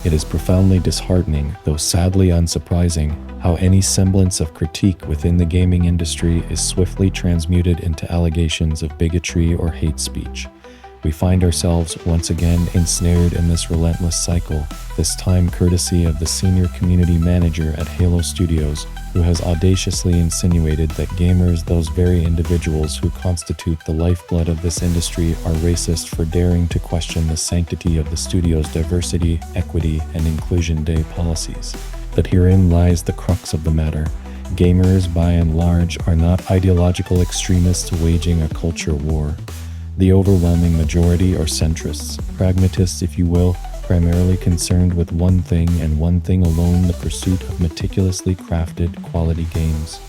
It is profoundly disheartening, though sadly unsurprising, how any semblance of critique within the gaming industry is swiftly transmuted into allegations of bigotry or hate speech. We find ourselves once again ensnared in this relentless cycle, this time courtesy of the senior community manager at Halo Studios, who has audaciously insinuated that gamers, those very individuals who constitute the lifeblood of this industry, are racist for daring to question the sanctity of the studio's diversity, equity, and inclusion day policies. But herein lies the crux of the matter. Gamers, by and large, are not ideological extremists waging a culture war. The overwhelming majority are centrists, pragmatists if you will, primarily concerned with one thing and one thing alone: the pursuit of meticulously crafted quality games.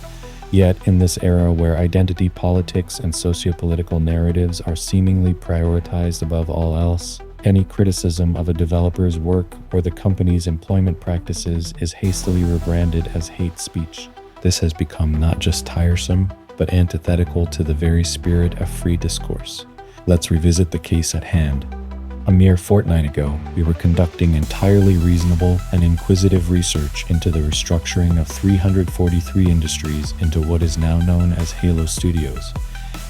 Yet, in this era where identity politics and sociopolitical narratives are seemingly prioritized above all else, any criticism of a developer's work or the company's employment practices is hastily rebranded as hate speech. This has become not just tiresome, but antithetical to the very spirit of free discourse. Let's revisit the case at hand. A mere fortnight ago, we were conducting entirely reasonable and inquisitive research into the restructuring of 343 industries into what is now known as Halo Studios.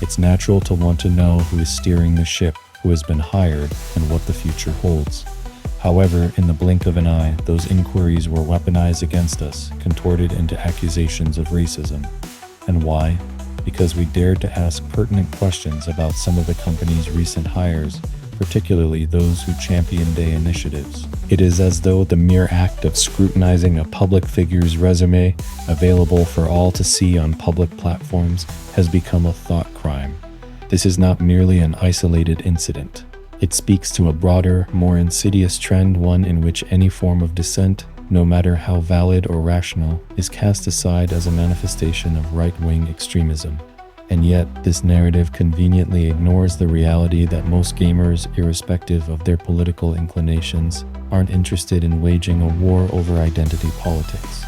It's natural to want to know who is steering the ship, who has been hired, and what the future holds. However, in the blink of an eye, those inquiries were weaponized against us, contorted into accusations of racism. And why? Because we dared to ask pertinent questions about some of the company's recent hires, particularly those who champion day initiatives. It is as though the mere act of scrutinizing a public figure's resume, available for all to see on public platforms, has become a thought crime. This is not merely an isolated incident. It speaks to a broader, more insidious trend, one in which any form of dissent, no matter how valid or rational, is cast aside as a manifestation of right-wing extremism. And yet, this narrative conveniently ignores the reality that most gamers, irrespective of their political inclinations, aren't interested in waging a war over identity politics.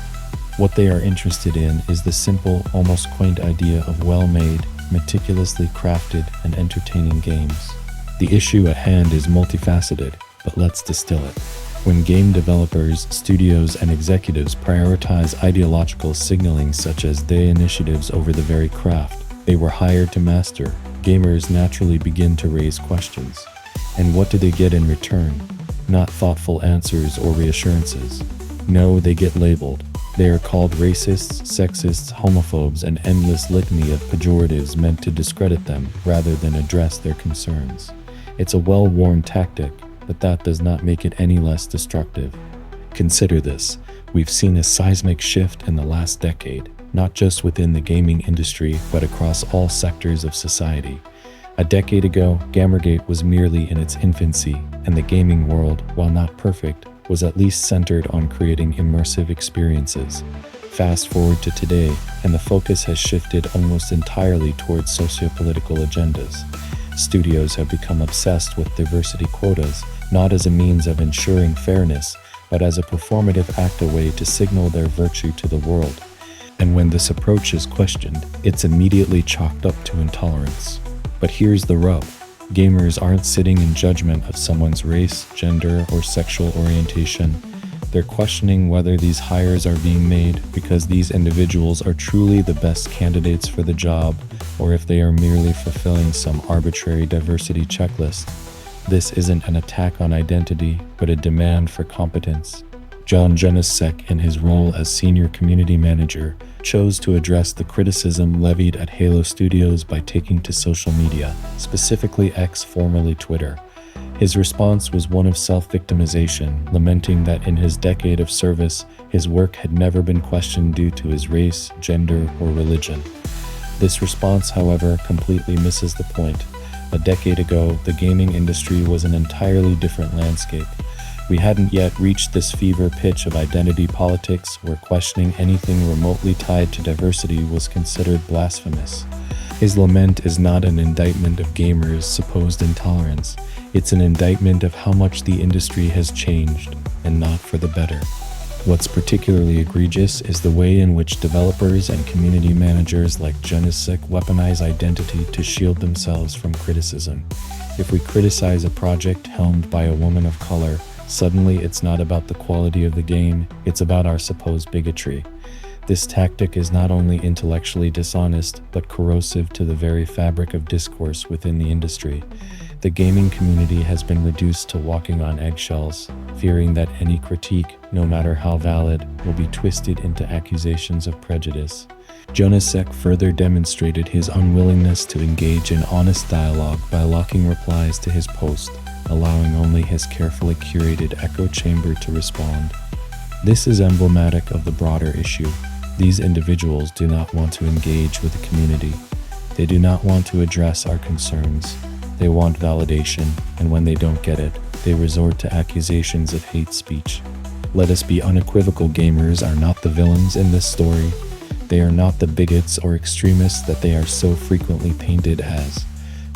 What they are interested in is the simple, almost quaint idea of well-made, meticulously crafted, and entertaining games. The issue at hand is multifaceted, but let's distill it. When game developers, studios, and executives prioritize ideological signaling such as they initiatives over the very craft they were hired to master, gamers naturally begin to raise questions. And what do they get in return? Not thoughtful answers or reassurances. No, they get labeled. They are called racists, sexists, homophobes, an endless litany of pejoratives meant to discredit them rather than address their concerns. It's a well-worn tactic, but that does not make it any less destructive. Consider this. We've seen a seismic shift in the last decade, not just within the gaming industry, but across all sectors of society. A decade ago, Gamergate was merely in its infancy, and the gaming world, while not perfect, was at least centered on creating immersive experiences. Fast forward to today, and the focus has shifted almost entirely towards socio-political agendas. Studios have become obsessed with diversity quotas, not as a means of ensuring fairness, but as a performative act, a way to signal their virtue to the world. And when this approach is questioned, it's immediately chalked up to intolerance. But here's the rub. Gamers aren't sitting in judgment of someone's race, gender, or sexual orientation. They're questioning whether these hires are being made because these individuals are truly the best candidates for the job, or if they are merely fulfilling some arbitrary diversity checklist. This isn't an attack on identity, but a demand for competence. John Janicek, in his role as senior community manager, chose to address the criticism levied at Halo Studios by taking to social media, specifically X, formerly Twitter. His response was one of self-victimization, lamenting that in his decade of service, his work had never been questioned due to his race, gender, or religion. This response, however, completely misses the point. A decade ago, the gaming industry was an entirely different landscape. We hadn't yet reached this fever pitch of identity politics where questioning anything remotely tied to diversity was considered blasphemous. His lament is not an indictment of gamers' supposed intolerance. It's an indictment of how much the industry has changed, and not for the better. What's particularly egregious is the way in which developers and community managers like Janicek weaponize identity to shield themselves from criticism. If we criticize a project helmed by a woman of color, Suddenly, it's not about the quality of the game, it's about our supposed bigotry. This tactic is not only intellectually dishonest, but corrosive to the very fabric of discourse within the industry. The gaming community has been reduced to walking on eggshells, fearing that any critique, no matter how valid, will be twisted into accusations of prejudice. Jonasek further demonstrated his unwillingness to engage in honest dialogue by locking replies to his post, allowing only his carefully curated echo chamber to respond. This is emblematic of the broader issue. These individuals do not want to engage with the community. They do not want to address our concerns. They want validation, and when they don't get it, they resort to accusations of hate speech. Let us be unequivocal: gamers are not the villains in this story. They are not the bigots or extremists that they are so frequently painted as.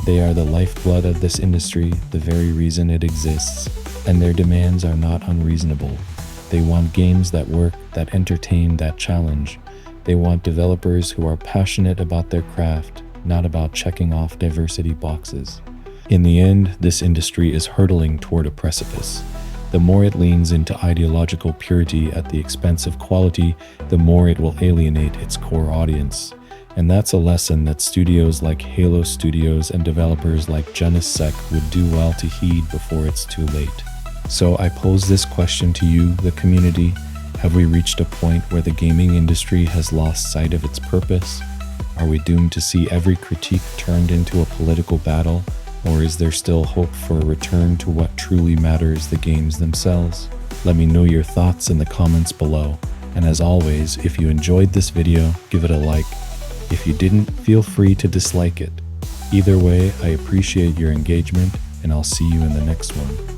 They are the lifeblood of this industry, the very reason it exists, and their demands are not unreasonable. They want games that work, that entertain, that challenge. They want developers who are passionate about their craft, not about checking off diversity boxes. In the end, this industry is hurtling toward a precipice. The more it leans into ideological purity at the expense of quality, the more it will alienate its core audience. And that's a lesson that studios like Halo Studios and developers like Jonasek would do well to heed before it's too late. So I pose this question to you, the community. Have we reached a point where the gaming industry has lost sight of its purpose? Are we doomed to see every critique turned into a political battle? Or is there still hope for a return to what truly matters, the games themselves? Let me know your thoughts in the comments below. And as always, if you enjoyed this video, give it a like. If you didn't, feel free to dislike it. Either way, I appreciate your engagement, and I'll see you in the next one.